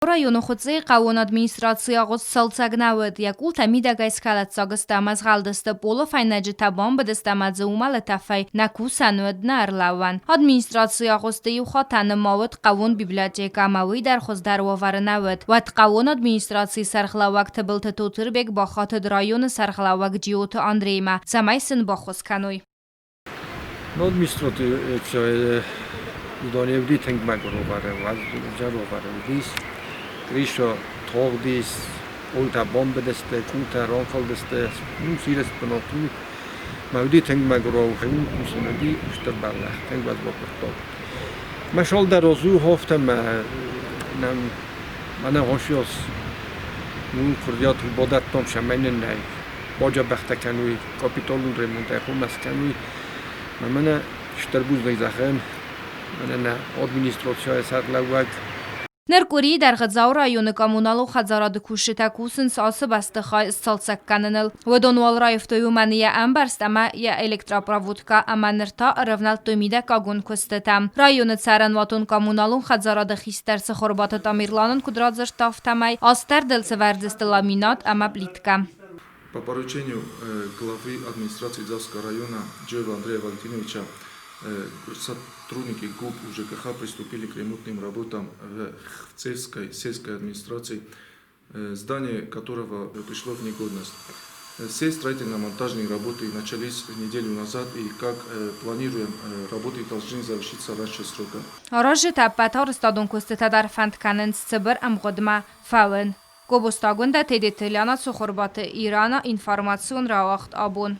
Районы Хуыцъейы хъăууон администрацийы агъуыст цалцăгнавыд якул тамидагай скалатсагăста мазгалдысты полы файнаджы табан бăдăстамадзы умалы тафай наку сануыдна арлаван. Администрацийы агъуысты юха танымавыд хъăууон библиотека мавый дархоздар уавăрнавыд. Ват хъăууон администрацийы сархлавак тăбылты тутырбек бахатыд районы сархлавак джиоты Андрейма. Замайсын бахоз кануй. Администрацийы удоневди Гриша тоғдис, олта бомбедесте, кута ронфалдесте, сирес пеноту, мавди тенгмагро, хъăуон кусынди штърбалла, тенгбаз бокъртоб. Машал дарозу хофтам, мана хошиос, ну курдият бодат том шаменен най, боджа бахтакануй, капитолун ремонтаху маскануй, мана штърбуз найзахен, мана администрацийы сарлавак. Неркури در Дзауы районы коммуналон хъдзарады кусджытă кусынс асы Бăстыхай цалцăгкăнынмăл. Уăдонуал райофтой Уымăны я амбарстама я электропроводка аманырта ăрывнăдтой миде кагон куысты. Районы царан ватон коммуналон хъдзарады хистерсы хорбаты тамирланын кудрадзы штафтамай астер дылцăвärдзысты ламинат ама плитка. По поручению главы администрации Дзауского района Дзауы Андрея Валентиновича сотрудники ГУП ЖКХ приступили к ремонтным работам в Хуыцъейской сельской администрации, здание которого пришло в негодность. Все строительно-монтажные работы начались неделю назад и, как планируем, работы должны завершиться раньше срока. Арожи таппатар стадон кусты тадар фантканын цыбыр амгодма фавын. Кобустагунда тедетиляна сухорбаты Ирана информацион равахт абун.